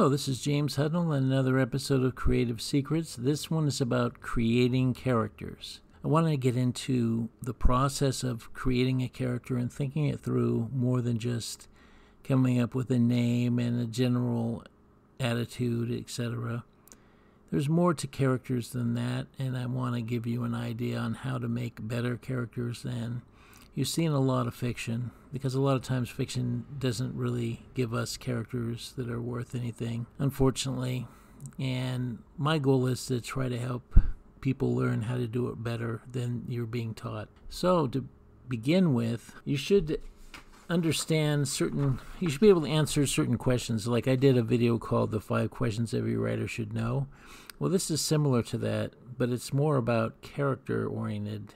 Hello, this is James Hudnall and another episode of Creative Secrets. This one is about creating characters. I want to get into the process of creating a character and thinking it through more than just coming up with a name and a general attitude, etc. There's more to characters than that, and I want to give you an idea on how to make better characters than you see in a lot of fiction, because a lot of times fiction doesn't really give us characters that are worth anything, unfortunately. And my goal is to try to help people learn how to do it better than you're being taught. So to begin with, you should understand you should be able to answer certain questions. Like I did a video called The 5 Questions Every Writer Should Know. Well, this is similar to that, but it's more about character-oriented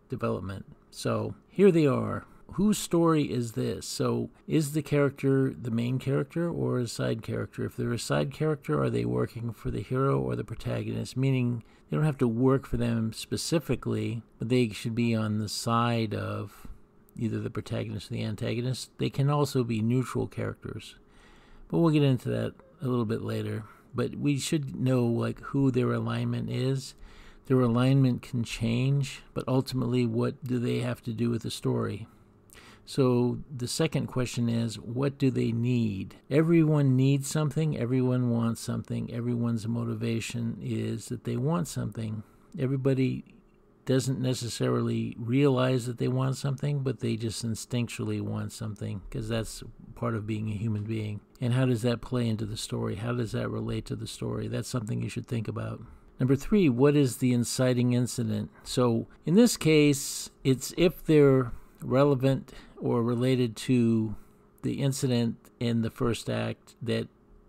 development. So here they are. Whose story is this? So is the character the main character or a side character? If they're a side character, are they working for the hero or the protagonist? Meaning they don't have to work for them specifically, but they should be on the side of either the protagonist or the antagonist. They can also be neutral characters, but we'll get into that a little bit later. But we should know like who their alignment is. Their alignment can change, but ultimately what do they have to do with the story? So the second question is, what do they need? Everyone needs something, everyone wants something, everyone's motivation is that they want something. Everybody doesn't necessarily realize that they want something, but they just instinctually want something, because that's part of being a human being. And how does that play into the story? How does that relate to the story? That's something you should think about. Number 3, what is the inciting incident? So in this case, it's if they're relevant or related to the incident in the first act that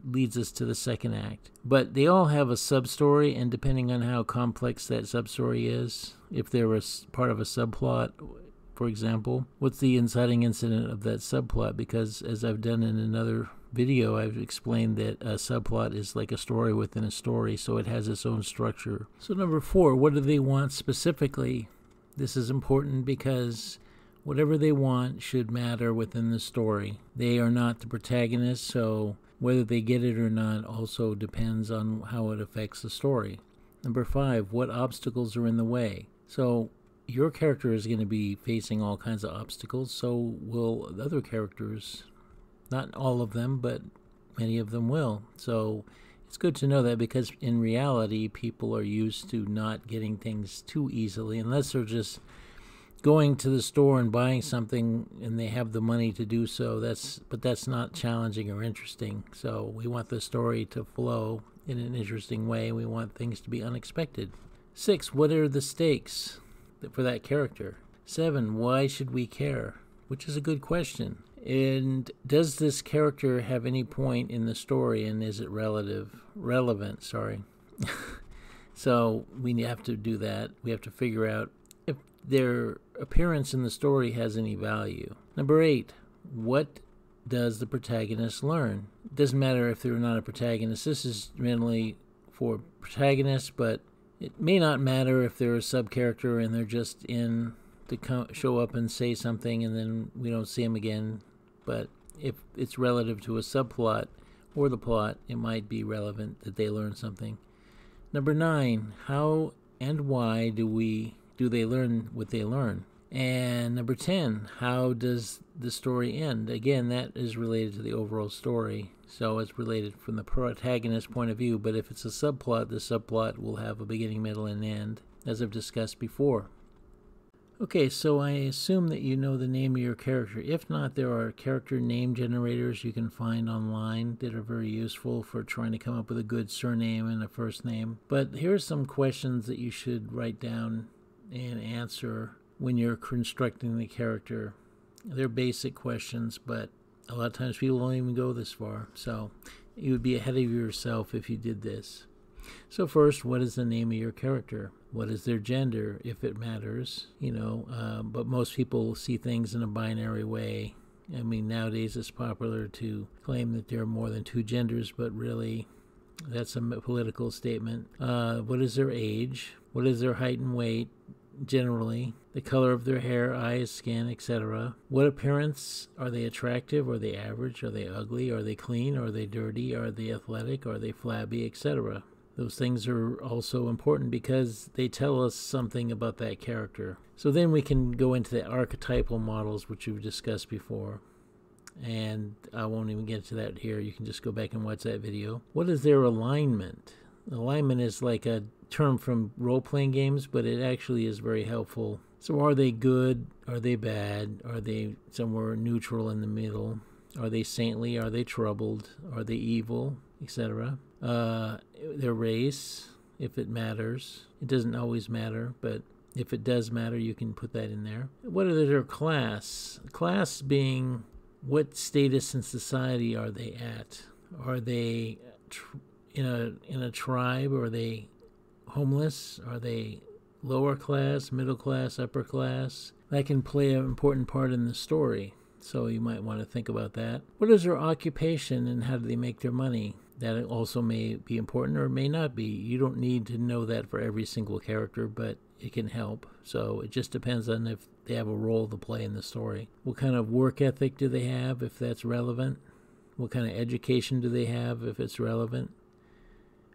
leads us to the second act. But they all have a sub-story, and depending on how complex that sub-story is, if they're part of a subplot, for example, what's the inciting incident of that subplot? Because as I've done in another video, I've explained that a subplot is like a story within a story, so it has its own structure. So number 4, what do they want specifically? This is important because whatever they want should matter within the story. They are not the protagonist, so whether they get it or not also depends on how it affects the story. Number 5, what obstacles are in the way? So your character is going to be facing all kinds of obstacles, so will the other characters. Not all of them, but many of them will. So it's good to know that, because in reality, people are used to not getting things too easily, unless they're just going to the store and buying something and they have the money to do so. But that's not challenging or interesting. So we want the story to flow in an interesting way. We want things to be unexpected. 6, what are the stakes for that character? 7, why should we care? Which is a good question. And does this character have any point in the story, and is it relevant? So we have to do that. We have to figure out if their appearance in the story has any value. Number 8, what does the protagonist learn? It doesn't matter if they're not a protagonist. This is mainly for protagonists, but it may not matter if they're a sub-character and they're just in to show up and say something and then we don't see them again. But if it's relative to a subplot or the plot, it might be relevant that they learn something. Number 9, how and why do they learn what they learn? And number 10, how does the story end? Again, that is related to the overall story, so it's related from the protagonist's point of view. But if it's a subplot, the subplot will have a beginning, middle, and end, as I've discussed before. Okay, so I assume that you know the name of your character. If not, there are character name generators you can find online that are very useful for trying to come up with a good surname and a first name. But here are some questions that you should write down and answer when you're constructing the character. They're basic questions, but a lot of times people don't even go this far. So you would be ahead of yourself if you did this. So first, what is the name of your character? What is their gender, if it matters? But most people see things in a binary way. I mean, nowadays it's popular to claim that there are more than 2 genders, but really that's a political statement. What is their age? What is their height and weight? generally, the color of their hair, eyes, skin, etc. What appearance? Are they attractive? Are they average? Are they ugly? Are they clean? Are they dirty? Are they athletic? Are they flabby, etc.? Those things are also important because they tell us something about that character. So then we can go into the archetypal models, which we've discussed before. And I won't even get to that here. You can just go back and watch that video. What is their alignment? Alignment is like a term from role-playing games, but it actually is very helpful. So are they good? Are they bad? Are they somewhere neutral in the middle? Are they saintly? Are they troubled? Are they evil? Etc. Their race, if it matters. It doesn't always matter, but if it does matter, you can put that in there. What are their class? Class being what status in society are they at? Are they in a tribe? Are they homeless? Are they lower class, middle class, upper class? That can play an important part in the story, so you might want to think about that. What is their occupation and how do they make their money? That also may be important or may not be. You don't need to know that for every single character, but it can help. So it just depends on if they have a role to play in the story. What kind of work ethic do they have, if that's relevant? What kind of education do they have, if it's relevant?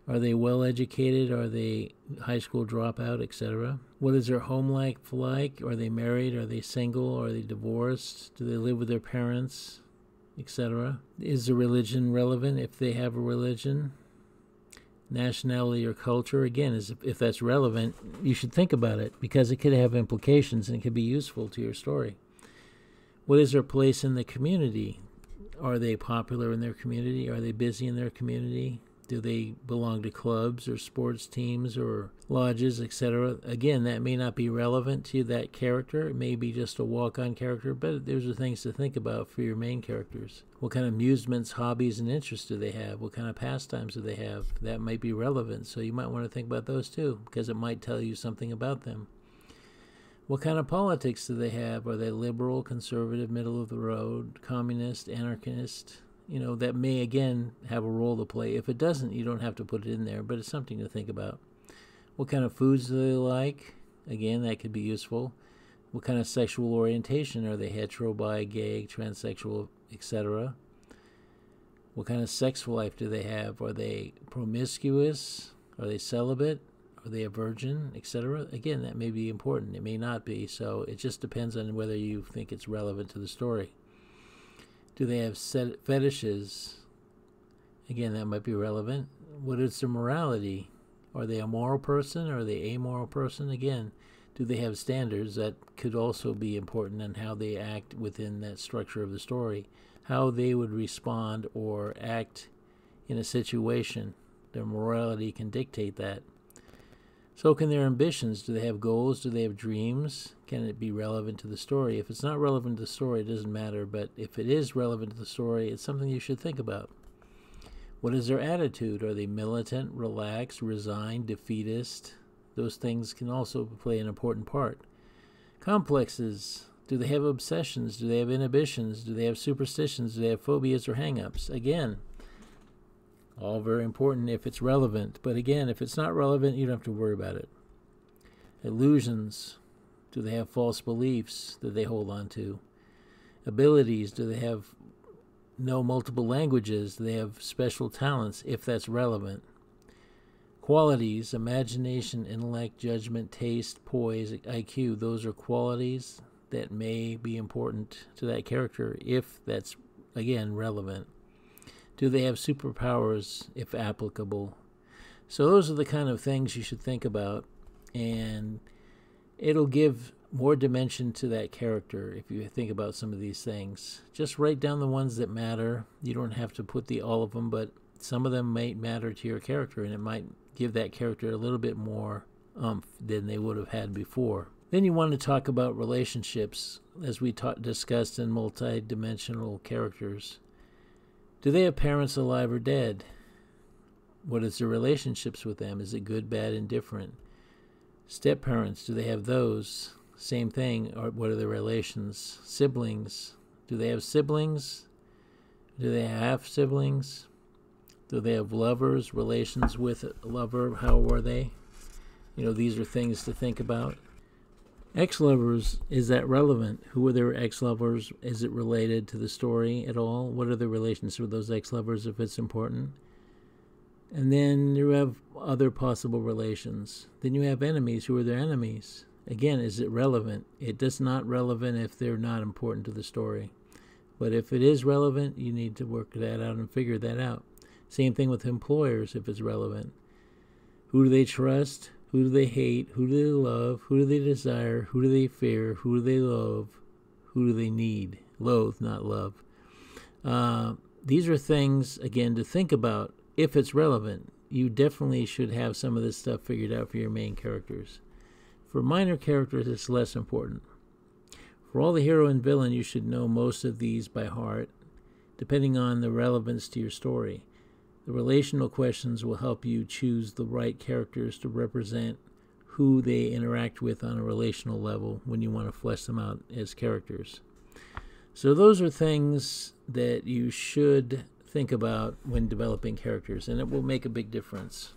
Are they well educated? Are they high school dropout, etc.? What is their home life like? Are they married? Are they single? Are they divorced? Do they live with their parents, etc.? Is the religion relevant, if they have a religion? Nationality or culture, again, is if that's relevant, you should think about it because it could have implications and it could be useful to your story. What is their place in the community? Are they popular in their community? Are they busy in their community? Do they belong to clubs or sports teams or lodges, etc.? Again, that may not be relevant to that character. It may be just a walk-on character, but those are things to think about for your main characters. What kind of amusements, hobbies, and interests do they have? What kind of pastimes do they have? That might be relevant, so you might want to think about those too, because it might tell you something about them. What kind of politics do they have? Are they liberal, conservative, middle of the road, communist, anarchist? That may, again, have a role to play. If it doesn't, you don't have to put it in there, but it's something to think about. What kind of foods do they like? Again, that could be useful. What kind of sexual orientation? Are they hetero, bi, gay, transsexual, etc.? What kind of sex life do they have? Are they promiscuous? Are they celibate? Are they a virgin, etc.? Again, that may be important. It may not be, so it just depends on whether you think it's relevant to the story. Do they have fetishes? Again, that might be relevant. What is their morality? Are they a moral person or are they a amoral person? Again, do they have standards? That could also be important in how they act within that structure of the story. How they would respond or act in a situation. Their morality can dictate that. So can their ambitions. Do they have goals? Do they have dreams? Can it be relevant to the story? If it's not relevant to the story, it doesn't matter. But if it is relevant to the story, it's something you should think about. What is their attitude? Are they militant, relaxed, resigned, defeatist? Those things can also play an important part. Complexes. Do they have obsessions? Do they have inhibitions? Do they have superstitions? Do they have phobias or hang-ups? Again, all very important if it's relevant. But again, if it's not relevant, you don't have to worry about it. Illusions. Do they have false beliefs that they hold on to? Abilities. Do they know multiple languages? Do they have special talents, if that's relevant? Qualities. Imagination, intellect, judgment, taste, poise, IQ. Those are qualities that may be important to that character if that's, again, relevant. Do they have superpowers, if applicable? So those are the kind of things you should think about, and it'll give more dimension to that character if you think about some of these things. Just write down the ones that matter. You don't have to put all of them, but some of them might matter to your character, and it might give that character a little bit more oomph than they would have had before. Then you want to talk about relationships, as we discussed in multi-dimensional characters. Do they have parents alive or dead? What is their relationships with them? Is it good, bad, indifferent? Step-parents, do they have those? Same thing, or what are their relations? Siblings, do they have siblings? Do they have siblings? Do they have lovers, relations with a lover? How are they? These are things to think about. Ex-lovers, is that relevant? Who are their ex-lovers? Is it related to the story at all? What are the relations with those ex-lovers if it's important? And then you have other possible relations. Then you have enemies. Who are their enemies? Again, is it relevant? It is not relevant if they're not important to the story. But if it is relevant, you need to work that out and figure that out. Same thing with employers if it's relevant. Who do they trust? Who do they hate? Who do they love? Who do they desire? Who do they fear? Who do they love? Who do they need? Loathe, not love. These are things, again, to think about if it's relevant. You definitely should have some of this stuff figured out for your main characters. For minor characters, it's less important. For all the hero and villain, you should know most of these by heart, depending on the relevance to your story. The relational questions will help you choose the right characters to represent who they interact with on a relational level when you want to flesh them out as characters. So those are things that you should think about when developing characters, and it will make a big difference.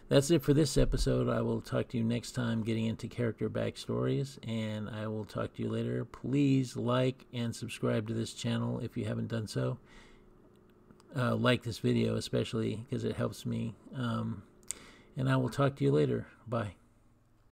That's it for this episode. I will talk to you next time getting into character backstories, and I will talk to you later. Please like and subscribe to this channel if you haven't done so. Like this video especially because it helps me. And I will talk to you later. Bye.